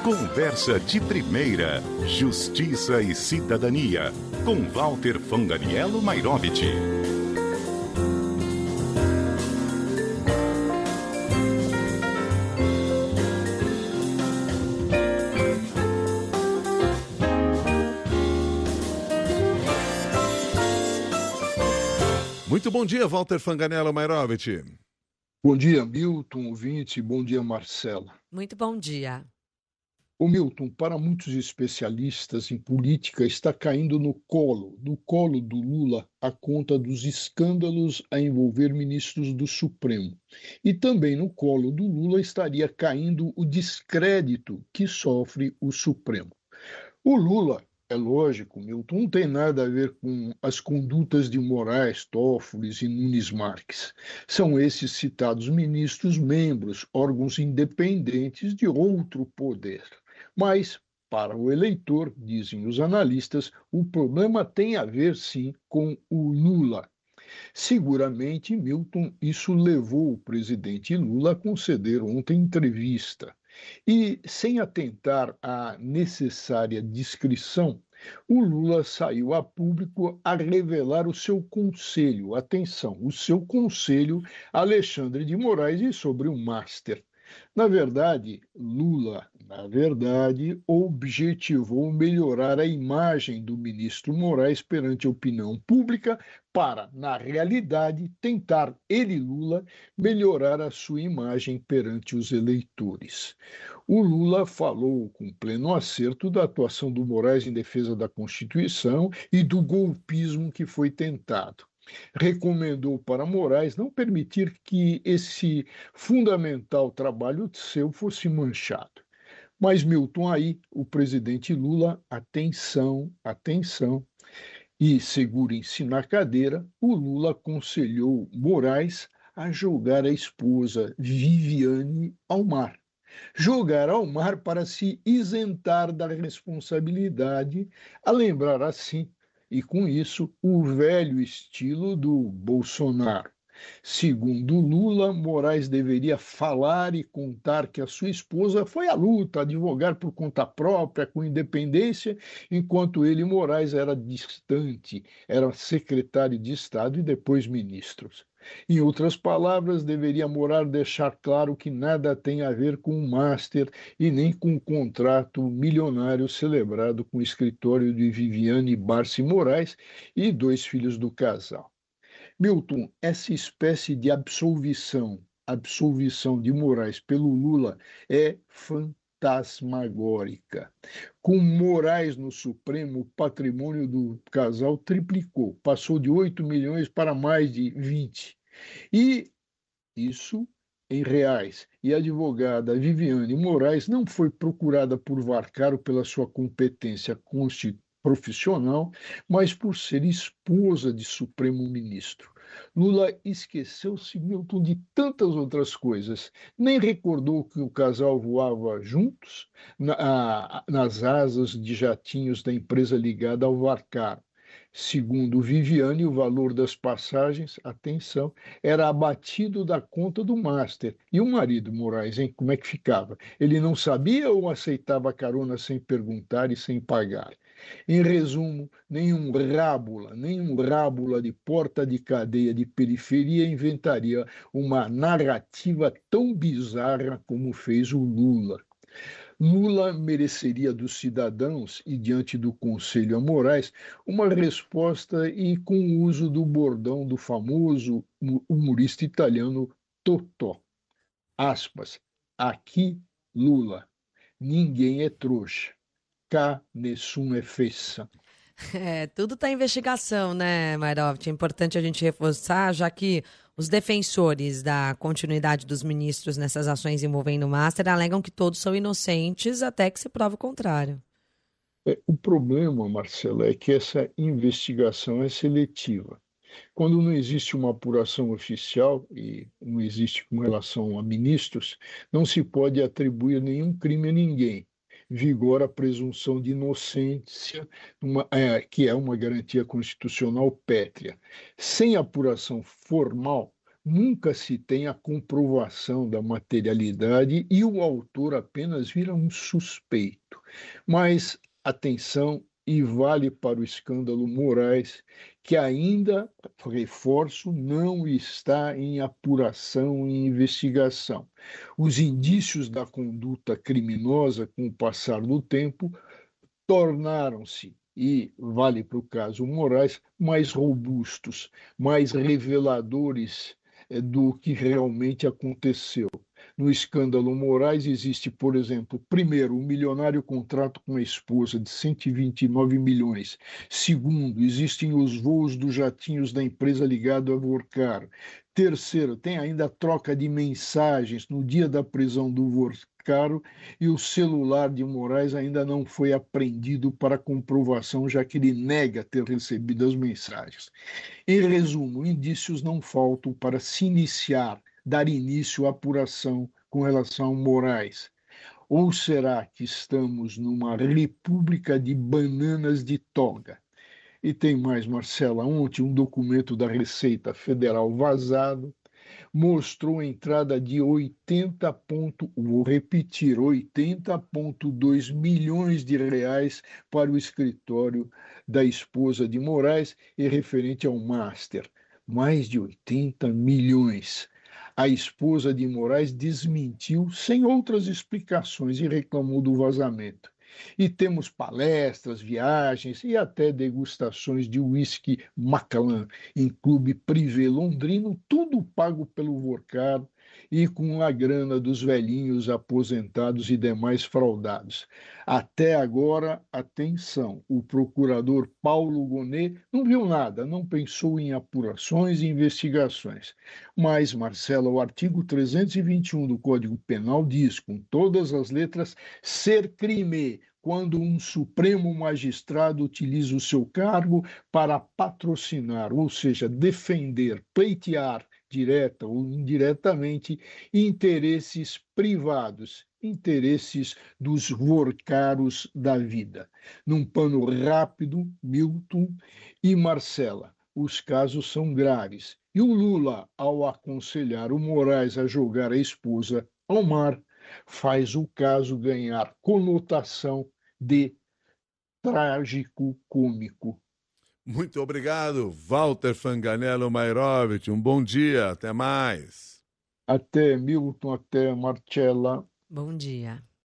Conversa de primeira, Justiça e Cidadania, com Walter Fanganiello Mairovich. Muito bom dia, Walter Fanganiello Mairovich. Bom dia, Milton, ouvinte. Bom dia, Marcela. Muito bom dia. O Milton, para muitos especialistas em política, está caindo no colo do Lula, a conta dos escândalos a envolver ministros do Supremo. E também no colo do Lula estaria caindo o descrédito que sofre o Supremo. O Lula, é lógico, Milton, não tem nada a ver com as condutas de Moraes, Toffoli e Nunes Marques. São esses citados ministros membros, órgãos independentes de outro poder. Mas, para o eleitor, dizem os analistas, o problema tem a ver, sim, com o Lula. Seguramente, Milton, isso levou o presidente Lula a conceder ontem entrevista. E, sem atentar à necessária discrição, o Lula saiu a público a revelar o seu conselho, atenção, o seu conselho Alexandre de Moraes sobre o Master. Na verdade, Lula, objetivou melhorar a imagem do ministro Moraes perante a opinião pública para, na realidade, tentar ele, Lula, melhorar a sua imagem perante os eleitores. O Lula falou com pleno acerto da atuação do Moraes em defesa da Constituição e do golpismo que foi tentado. Recomendou para Moraes não permitir que esse fundamental trabalho seu fosse manchado. Mas, Milton, aí o presidente Lula, atenção, e segurem-se na cadeira, o Lula aconselhou Moraes a jogar a esposa Viviane ao mar. Jogar ao mar para se isentar da responsabilidade, a lembrar assim, e com isso, o velho estilo do Bolsonaro. Segundo Lula, Moraes deveria falar e contar que a sua esposa foi à luta, advogar por conta própria, com independência, enquanto ele, Moraes, era distante, era secretário de Estado e depois ministro. Em outras palavras, deveria Moraes deixar claro que nada tem a ver com o Master e nem com o contrato milionário celebrado com o escritório de Viviane Barsi Moraes e 2 filhos do casal. Milton, essa espécie de absolvição de Moraes pelo Lula é fantasmagórica. Com Moraes no Supremo, o patrimônio do casal triplicou, passou de 8 milhões para mais de 20. E isso em reais. E a advogada Viviane Moraes não foi procurada por Varcaro pela sua competência profissional, mas por ser esposa de Supremo Ministro. Lula esqueceu-se, Milton, de tantas outras coisas. Nem recordou que o casal voava juntos nas asas de jatinhos da empresa ligada ao Varcaro. Segundo Viviane, o valor das passagens, atenção, era abatido da conta do Master. E o marido, Moraes, hein? Como é que ficava? Ele não sabia ou aceitava a carona sem perguntar e sem pagar? Em resumo, nenhum rábula de porta de cadeia de periferia inventaria uma narrativa tão bizarra como fez o Lula. Lula mereceria dos cidadãos, e diante do Conselho a Moraes, uma resposta e com o uso do bordão do famoso humorista italiano Totò. Aspas, aqui Lula, ninguém é trouxa. Cá, nessun é feça. Tudo está em investigação, né, Mairovich? É importante a gente reforçar, já que os defensores da continuidade dos ministros nessas ações envolvendo o Master alegam que todos são inocentes até que se prove o contrário. O problema, Marcela, é que essa investigação é seletiva. Quando não existe uma apuração oficial, e não existe com relação a ministros, não se pode atribuir nenhum crime a ninguém. Vigora a presunção de inocência, que é uma garantia constitucional pétrea. Sem apuração formal, nunca se tem a comprovação da materialidade e o autor apenas vira um suspeito. Mas, atenção, e vale para o escândalo Moraes, que ainda, reforço, não está em apuração e investigação. Os indícios da conduta criminosa, com o passar do tempo, tornaram-se, e vale para o caso Moraes, mais robustos, mais reveladores do que realmente aconteceu. No escândalo Moraes existe, por exemplo, primeiro, um milionário contrato com a esposa de 129 milhões. Segundo, existem os voos dos jatinhos da empresa ligado a Vorcar. Terceiro, tem ainda a troca de mensagens no dia da prisão do Vorcaro e o celular de Moraes ainda não foi apreendido para comprovação, já que ele nega ter recebido as mensagens. Em resumo, indícios não faltam para se dar início à apuração com relação a Moraes. Ou será que estamos numa república de bananas de toga? E tem mais, Marcela. Ontem, um documento da Receita Federal vazado mostrou a entrada de 80,2 milhões de reais para o escritório da esposa de Moraes e referente ao Master. Mais de 80 milhões. A esposa de Moraes desmentiu sem outras explicações e reclamou do vazamento. E temos palestras, viagens e até degustações de uísque Macallan em clube privê londrino, tudo pago pelo Vorcar e com a grana dos velhinhos aposentados e demais fraudados. Até agora, atenção, o procurador Paulo Gonet não viu nada, não pensou em apurações e investigações. Mas, Marcela, o artigo 321 do Código Penal diz, com todas as letras, ser crime quando um Supremo magistrado utiliza o seu cargo para patrocinar, ou seja, defender, pleitear, direta ou indiretamente, interesses privados, interesses dos vorcaros da vida. Num pano rápido, Milton e Marcela, os casos são graves. E o Lula, ao aconselhar o Moraes a jogar a esposa ao mar, faz o caso ganhar conotação de trágico-cômico. Muito obrigado, Walter Fanganello Mairovich. Um bom dia, até mais. Até, Milton, até, Marcela. Bom dia.